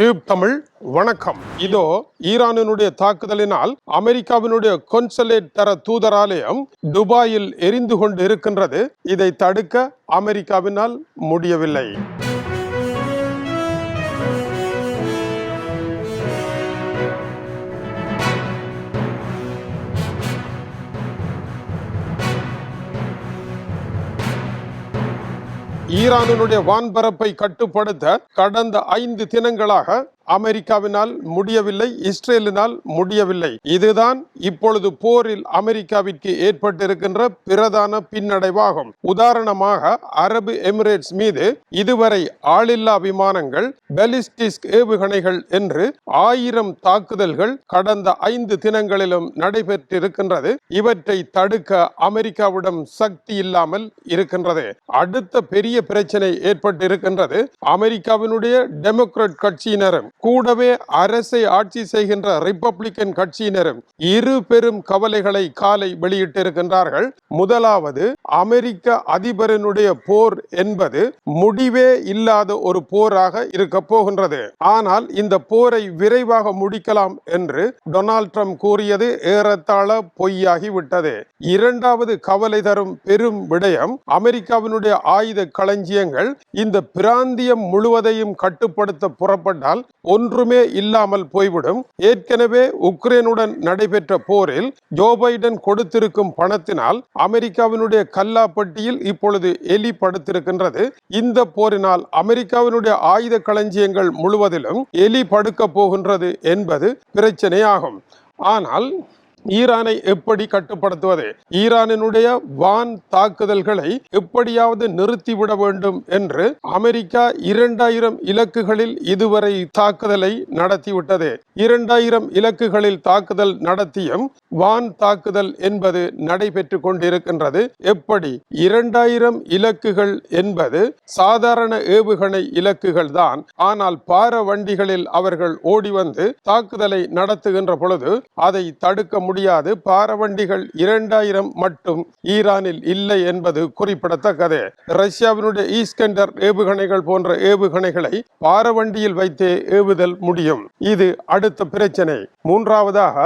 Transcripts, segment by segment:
Tube Tamil வணக்கம். இதோ ஈரானினுடைய தாக்குதலினால் அமெரிக்காவினுடைய கொன்சுலேட் தர தூதராலயம் துபாயில் எரிந்து கொண்டு இருக்கின்றது. இதை தடுக்க அமெரிக்காவினால் முடியவில்லை. ஈரானினுடைய வான்பரப்பை கட்டுப்படுத்த கடந்த 5 தினங்களாக அமெரிக்காவினால் முடியவில்லை, இஸ்ரேலினால் முடியவில்லை. இதுதான் இப்பொழுது போரில் அமெரிக்காவிற்கு ஏற்பட்டிருக்கின்ற பிரதான பின்னடைவாகும். உதாரணமாக அரபு எமிரேட்ஸ் மீது இதுவரை ஆளில்லா விமானங்கள், பாலிஸ்டிக் ஏவுகணைகள் என்று 1000 தாக்குதல்கள் கடந்த 5 தினங்களிலும் நடைபெற்றிருக்கின்றது. இவற்றை தடுக்க அமெரிக்காவிடம் சக்தி இல்லாமல் இருக்கின்றது. அடுத்த பெரிய பிரச்சனை ஏற்பட்டிருக்கின்றது. அமெரிக்காவினுடைய டெமோக்ராட் கட்சியினரும் கூடவே அரசை ஆட்சி செய்கின்ற ரிப்பப்ளிக்கன் கட்சியினரும் இரு பெரும் கவலைகளை காலை வெளியிட்டிருக்கின்றார்கள். முதலாவது, அமெரிக்க அதிபரினுடைய போர் என்பது முடிவே இல்லாத ஒரு போராக இருக்க போகின்றது. ஆனால் இந்த போரை விரைவாக முடிக்கலாம் என்று டொனால்ட் ட்ரம்ப் கூறியது ஏறத்தாழ பொய்யாகிவிட்டது. இரண்டாவது கவலை தரும் பெரும் விடயம், அமெரிக்காவினுடைய ஆயுத களஞ்சியங்கள் இந்த பிராந்தியம் முழுவதையும் கட்டுப்படுத்த புறப்பட்டால் ஒன்றுமே இல்லாமல் போய்விடும். ஏற்கனவே உக்ரைனுடன் நடைபெற்ற போரில் ஜோ பைடன் கொடுத்திருக்கும் பணத்தினால் அமெரிக்காவினுடைய கல்லாப்பட்டியில் இப்பொழுது எலி படுத்திருக்கின்றது. இந்த போரினால் அமெரிக்காவினுடைய ஆயுத களஞ்சியங்கள் முழுவதிலும் எலி படுக்க போகின்றது என்பது பிரச்சனையாகும். ஆனால் ஈரானை எப்படி கட்டுப்படுத்துவது? ஈரானினுடைய வான் தாக்குதல்களை எப்படியாவது நிறுத்திவிட வேண்டும் என்று அமெரிக்கா 2000 இலக்குகளில் இதுவரை தாக்குதலை நடத்திவிட்டது. 2000 இலக்குகளில் தாக்குதல் நடத்தியும் வான் தாக்குதல் என்பது நடைபெற்று கொண்டிருக்கின்றது. எப்படி? 2000 இலக்குகள் என்பது சாதாரண ஏவுகணை இலக்குகள் தான். ஆனால் பார வண்டிகளில் அவர்கள் ஓடி வந்து தாக்குதலை நடத்துகின்ற பொழுது அதை தடுக்க முடியாது. பாரவண்டிகள் 2000 மட்டும் ஈரானில் இல்லை என்பது குறிப்பிடத்தக்கது. ரஷ்யாவினுடைய ஈஸ்கண்டர் ஏவுகணைகள் போன்ற ஏவுகணைகளை பாரவண்டியில் வைத்தே ஏவுதல் முடியும். இது அடுத்த பிரச்சனை. மூன்றாவதாக,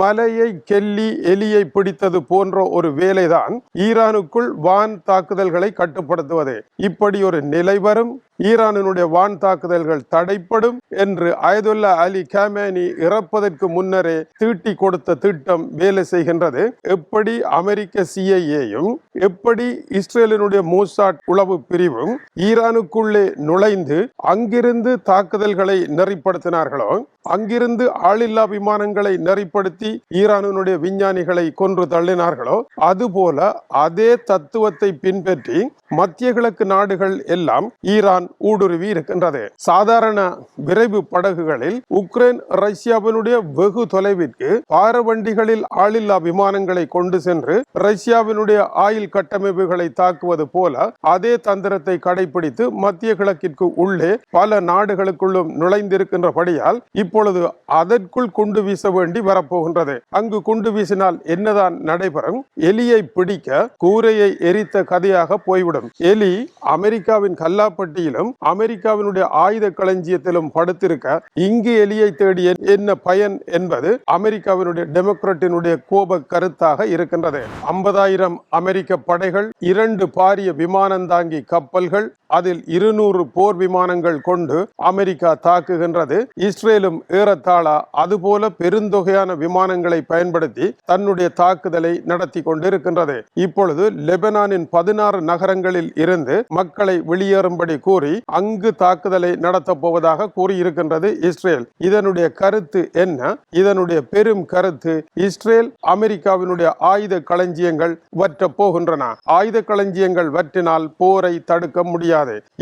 மலையை கெல்லி எலியை பிடித்தது போன்ற ஒரு வேலைதான் ஈரானுக்குள் வான் தாக்குதல்களை கட்டுப்படுத்துவது. இப்படி ஒரு நிலை வரும், ஈரானினுடைய வான் தாக்குதல்கள் தடைப்படும் என்று அயதுல்லா அலி காமேனி இறப்பதற்கு முன்னரே தீட்டி கொடுத்த திட்டம் வேலை செய்கின்றது. எப்படி அமெரிக்க CIA-யும் எப்படி இஸ்ரேலினுடைய மோசாட் உளவு பிரிவும் ஈரானுக்குள்ளே நுழைந்து அங்கிருந்து தாக்குதல்களை நெறிப்படுத்தினார்களோ, அங்கிருந்து ஆளில்லா விமானங்களை நெறிப்படுத்தி ஈரானினுடைய விஞ்ஞானிகளை கொன்று தள்ளினார்களோ, அதுபோல அதே தத்துவத்தை பின்பற்றி மத்திய கிழக்கு நாடுகள் எல்லாம் ஈரான் ஊடுருவி இருக்கின்றது. சாதாரண விரைவு படகுகளில் உக்ரைன் ரஷ்யாவினுடைய வெகு தொலைவிற்கு பாரவண்டிகளில் ஆளில்லா விமானங்களை கொண்டு சென்று ரஷ்யாவினுடைய ஆயில் கட்டமைப்புகளை தாக்குவது போல அதே தந்திரத்தை கடைபிடித்து மத்திய கிழக்கிற்கு உள்ளே பல நாடுகளுக்குள்ளும் நுழைந்திருக்கின்றபடியால் இப்பொழுது அதற்குள் குண்டு வீச வேண்டி வரப்போகின்றது. அங்கு குண்டு வீசினால் என்னதான் நடைபெறும்? எலியை பிடிக்க கூரையை எரித்த கதையாக போய்விடும். எலி அமெரிக்காவின் கல்லாப்பட்டியிலும் அமெரிக்காவினுடைய ஆயுத களஞ்சியத்திலும் படுத்திருக்க இங்கு எலியை தேடிய என்ன பயன் என்பது அமெரிக்காவினுடைய டெமோக்ராட்டினுடைய கோப கருத்தாக இருக்கின்றது. 50,000 அமெரிக்க படைகள், 2 பாரிய விமானந்தாங்கி கப்பல்கள், அதில் 200 போர் விமானங்கள் கொண்டு அமெரிக்கா தாக்குகின்றது. இஸ்ரேலும் ஏறத்தாழ அதுபோல பெருந்தொகையான விமானங்களை பயன்படுத்தி தன்னுடைய தாக்குதலை நடத்தி கொண்டிருக்கின்றது. இப்பொழுது லெபனானின் 16 நகரங்களில் இருந்து மக்களை வெளியேறும்படி கூறி அங்கு தாக்குதலை நடத்தப் போவதாக கூறியிருக்கின்றது இஸ்ரேல். இதனுடைய கருத்து என்ன? இதனுடைய பெரும் கருத்து, இஸ்ரேல் அமெரிக்காவினுடைய ஆயுத களஞ்சியங்கள் வற்ற போகின்றன. ஆயுத களஞ்சியங்கள் வற்றினால் போரை தடுக்க முடியாது.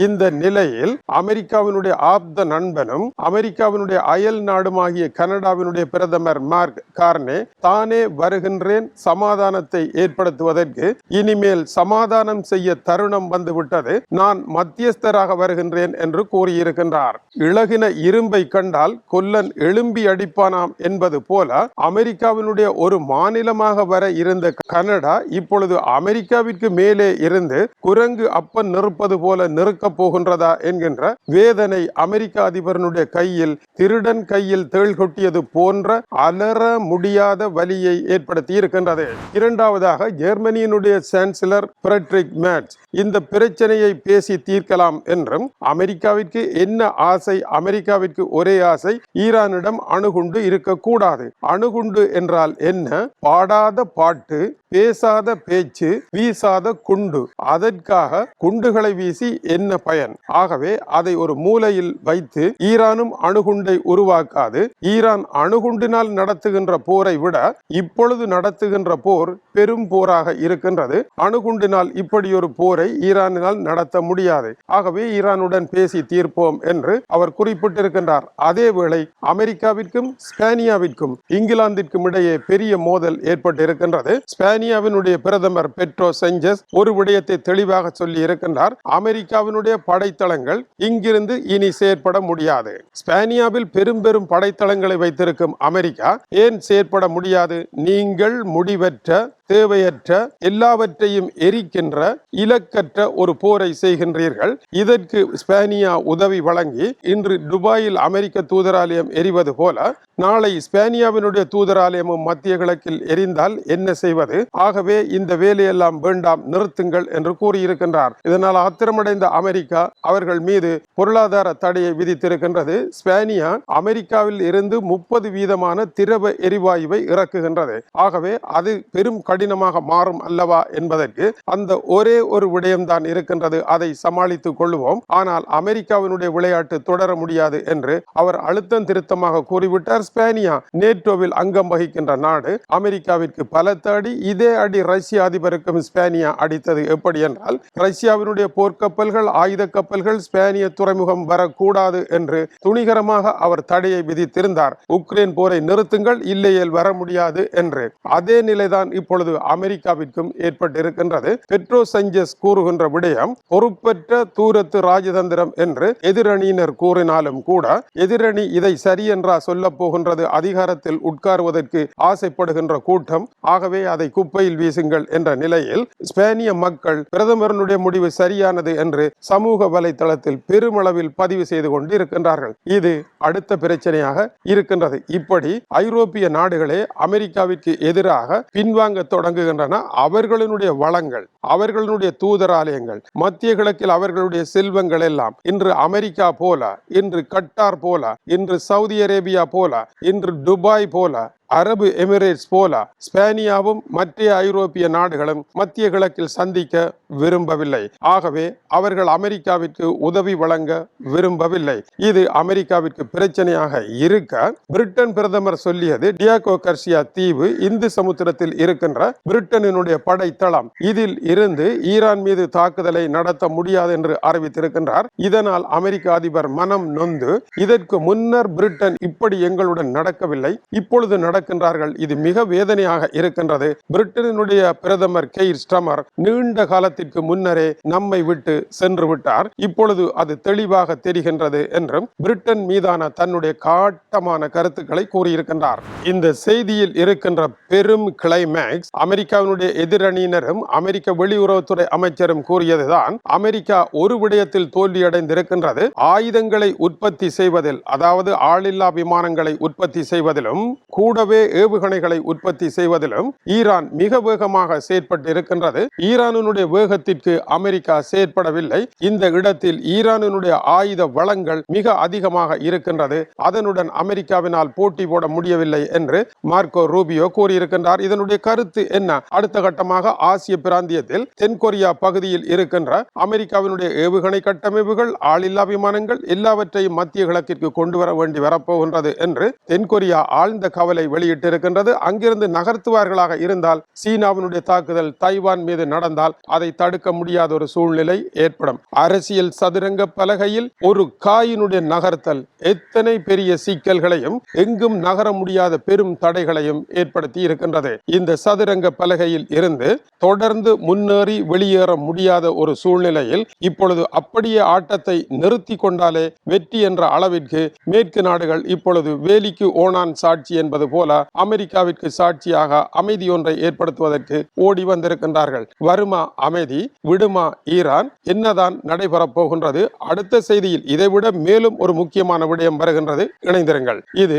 இந்த நிலையில் அமெரிக்காவினுடைய ஆப்த நண்பனும் அமெரிக்காவினுடைய அயல் நாடுமாகிய கனடாவினுடைய பிரதமர் மார்க் கார்னே தானே வருகின்றேன் சமாதானத்தை ஏற்படுத்துவதற்கு, இனிமேல் சமாதானம் செய்ய தருணம் வந்துவிட்டது, நான் மத்தியஸ்தராக வருகின்றேன் என்று கூறியிருக்கின்றார். இளகின இரும்பை கண்டால் கொல்லன் எழும்பி அடிப்பானாம் என்பது போல அமெரிக்காவினுடைய ஒரு மாநிலமாக வர இருந்த கனடா இப்பொழுது அமெரிக்காவிற்கு மேலே இருந்து குரங்கு அப்பன் நிற்பது போல நிற்கப் போகின்றதா என்கின்ற வேதனை அமெரிக்க அதிபரனுடைய கையில் திருடன் கையில் தேள் கொட்டியது போன்ற அலற முடியாத வலியை ஏற்படுத்தி இருக்கின்றது. இரண்டாவதாக ஜெர்மனியினுடைய சான்சலர் ஃபிரெட்ரிக் மேட்ஸ் இந்த பிரச்சனையை பேசி தீர்க்கலாம் என்றும் அமெரிக்காவிற்கு என்ன ஆசை, அமெரிக்காவிற்கு ஒரே ஆசை ஈரானிடம் அணுகுண்டு இருக்கக்கூடாது. அணுகுண்டு என்றால் என்ன? பாடாத பாட்டு, பேசாத பேச்சு, வீசாத குண்டு. அதற்காக குண்டுகளை வீசி என்ன பயன்? ஆகவே அதை ஒரு மூலையில் வைத்து ஈரானும் அணுகுண்டை உருவாக்காது. ஈரான் அணுகுண்டினால் நடத்துகின்ற போரை விட இப்பொழுது நடத்துகின்ற போர் பெரும் போராக இருக்கின்றது. அணுகுண்டினால் இப்படி ஒரு போரை ஈரானினால் நடத்த முடியாது. ஆகவே ஈரானுடன் பேசி தீர்ப்போம் என்று அவர் குறிப்பிட்டிருக்கின்றார். அதேவேளை அமெரிக்காவிற்கும் ஸ்பானியாவிற்கும் இங்கிலாந்திற்கும் இடையே பெரிய மோதல் ஏற்பட்டிருக்கின்றது. ஸ்பானியாவினுடைய பிரதமர் பெட்ரோ சாnchez ஒரு விடயத்தை தெளிவாக சொல்லி இருக்கின்றார். அமெரிக்காவினுடைய படைத்தளங்கள் இங்கிருந்து இனி செயற்பட முடியாது. ஸ்பானியாவில் பெரும் பெரும் படைத்தளங்களை வைத்திருக்கும் அமெரிக்கா ஏன் செயற்பட முடியாது? நீங்கள் முடிவற்ற, தேவையற்ற, எல்லாவற்றையும் எரிக்கின்ற, இலக்கற்ற ஒரு போரை செய்கின்றீர்கள். இதற்கு ஸ்பானியா உதவி வழங்கி இன்று துபாயில் அமெரிக்க தூதராலயம் எரிவது போல நாளை ஸ்பானியாவினுடைய தூதராலயமும் மத்திய கிழக்கில் எரிந்தால் என்ன செய்வது? ஆகவே இந்த வேலையெல்லாம் வேண்டாம், நிறுத்துங்கள் என்று கூறியிருக்கின்றார். இதனால் ஆத்திரமடைந்த அமெரிக்கா அவர்கள் மீது பொருளாதார தடையை விதித்திருக்கின்றது. ஸ்பானியா அமெரிக்காவில் இருந்து 30% திரவ எரிவாயுவை இறக்குகின்றது. ஆகவே அது பெரும் கடினமாக மாறும் அல்லவா என்பதற்கு அந்த ஒரே ஒரு விடயம்தான் இருக்கின்றது. அதை சமாளித்துக் கொள்வோம், ஆனால் அமெரிக்காவினுடைய விளையாட்டு தொடர முடியாது என்று அவர் அழுத்தம் திருத்தமாக கூறிவிட்டார். ஸ்பானியா நேட்டோவில் அங்கம் வகிக்கின்ற நாடு. அமெரிக்காவிற்கு பல தடி. இதே அடி ரஷ்ய அதிபருக்கும் ஸ்பானியா அடித்தது. எப்படி என்றால், ரஷ்யாவினுடைய போர்க்கப்பல்கள், ஆயுத கப்பல்கள் ஸ்பானிய துறைமுகம் வரக்கூடாது என்று துணிகரமாக அவர் தடையை விதித்திருந்தார். உக்ரைன் போரை நிறுத்துங்கள், இல்லையேல் வர முடியாது என்று. அதே நிலைதான் இப்பொழுது அமெரிக்காவிற்கும் ஏற்பட்டிருக்கின்றது. பெட்ரோ சாnchez கூறுகின்ற விடயம் பொறுப்பற்ற தூரத்து ராஜதந்திரம் என்று எதிரணியினர் கூறினாலும் கூட, எதிரணி இதை சரி என்றா சொல்ல போகின்றது? அதிகாரத்தில் உட்காருவதற்கு ஆசைப்படுகின்ற கூட்டம். ஆகவே அதை குப்பையில் வீசுங்கள் என்ற நிலையில் ஸ்பானிய மக்கள் பிரதமருடைய முடிவு சரியானது என்று சமூக வலைதளத்தில் பெருமளவில் பதிவு செய்து கொண்டு இருக்கின்றார்கள். இது அடுத்த பிரச்சனையாக இருக்கின்றது. இப்படி ஐரோப்பிய நாடுகளே அமெரிக்காவிற்கு எதிராக பின்வாங்க தொடங்குகின்றன. அவர்களுடைய வளங்கள், அவர்களுடைய தூதராலயங்கள், மத்திய கிழக்கில் அவர்களுடைய செல்வங்கள் எல்லாம் இன்று அமெரிக்கா போல, இன்று கட்டார் போல, இன்று சவுதி அரேபியா போல, இன்று துபாய் போல, அரபு எமிரேட்ஸ் போல ஸ்பானியாவும் மற்ற ஐரோப்பிய நாடுகளும் மத்திய கிழக்கில் சந்திக்க விரும்பவில்லை. ஆகவே அவர்கள் அமெரிக்காவிற்கு உதவி வழங்க விரும்பவில்லை. இது அமெரிக்காவிற்கு பிரச்சனையாக இருக்க பிரிட்டன் பிரதமர் சொல்லியது, டியாகோ கர்சியா தீவு இந்து சமுத்திரத்தில் இருக்கின்ற பிரிட்டனினுடைய படைத்தளம், இதில் இருந்து ஈரான் மீது தாக்குதலை நடத்த முடியாது என்று அறிவித்திருக்கின்றார். இதனால் அமெரிக்க அதிபர் மனம் நொந்து, இதற்கு முன்னர் பிரிட்டன் இப்படி எங்களுடன் நடக்கவில்லை, இப்பொழுது நடக்கின்றார்கள், இது மிக வேதனையாக இருக்கின்றது. பிரிட்டனுடைய பிரதமர் கெய்ர் ஸ்டார்மர் நீண்ட காலத்திற்கு முன்னரே நம்மை விட்டு சென்று விட்டார். இப்பொழுது அது தெளிவாக தெரிகின்றது என்றும் பிரிட்டன் மீதான தன்னுடைய காட்டமான கருத்துக்களை கூறியிருக்கின்றார். இந்த செய்தியில் இருக்கின்ற பெரும் கிளைமேக்ஸ் அமெரிக்காவினுடைய எதிரணியினரும் அமெரிக்க வெளியுறவுத்துறை அமைச்சரும் கூறியதுதான். அமெரிக்கா ஒரு விடயத்தில் தோல்வியடைந்திருக்கின்றது. ஆயுதங்களை உற்பத்தி செய்வதில், அதாவது ஆளில்லா விமானங்களை உற்பத்தி செய்வதிலும் கூடவே ஏவுகணைகளை உற்பத்தி செய்வதிலும் ஈரான் மிக வேகமாக செயற்பட்டு இருக்கின்றது. ஈரானுடைய வேகத்திற்கு அமெரிக்கா செயற்படவில்லை. இந்த இடத்தில் ஈரானுடைய ஆயுத வளங்கள் மிக அதிகமாக இருக்கின்றது. அதனுடன் அமெரிக்காவினால் போட்டி போட முடியவில்லை என்று மார்க்கோ ரூபியோ கூறியிருக்கின்றார். இதனுடைய கருத்து என்ன? அடுத்த கட்டமாக ஆசிய பிராந்தியத்தில் தென்கொரியா பகுதியில் இருக்கின்ற அமெரிக்காவினுடைய ஏவுகணை கட்டமைப்புகள், ஆளில்லா விமானங்கள் எல்லாவற்றையும் மத்திய கிழக்கிற்கு கொண்டு வர வேண்டி வரப்போகின்றது என்று தென்கொரியா ஆழ்ந்த கவலை வெளியிட்டிருக்கின்றது. அங்கிருந்து நகர்த்துவார்களாக இருந்தால் சீனாவினுடைய தாக்குதல் தைவான் மீது நடந்தால் அதை தடுக்க முடியாத ஒரு சூழ்நிலை ஏற்படும். அரசியல் சதுரங்க பலகையில் ஒரு காயினுடைய நகர்த்தல் எத்தனை பெரிய சிக்கல்களையும் எங்கும் நகர முடியாத பெரும் தடைகளையும் ஏற்படுத்தி இருக்கின்றது. இந்த சதுரங்க பலகையில் இருந்து தொடர்ந்து முன்னேறி வெளியேற முடியாத ஒரு சூழ்நிலையில் இப்பொழுது அப்படியே ஆட்டத்தை நிறுத்தி கொண்டாலே வெற்றி என்ற அளவிற்கு மேற்கு நாடுகள் இப்பொழுது வேலிக்கு ஓணான் சாட்சி என்பது போல போல அமெரிக்காவிற்கு சாட்சியாக அமைதி ஒன்றை ஏற்படுத்துவதற்கு ஓடி வந்திருக்கின்றார்கள். வருமா அமைதி, விடுமா ஈரான், என்னதான் நடைபெறப் போகின்றது? அடுத்த செய்தியில் இதைவிட மேலும் ஒரு முக்கியமான விடயம் வருகின்றது. இணைந்திருங்கள். இது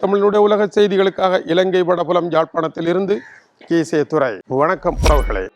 தமிழுடைய உலக செய்திகளுக்காக இலங்கை வடபுலம் யாழ்ப்பாணத்தில் இருந்து கே.சே. துரை. வணக்கம் உறவுகளே.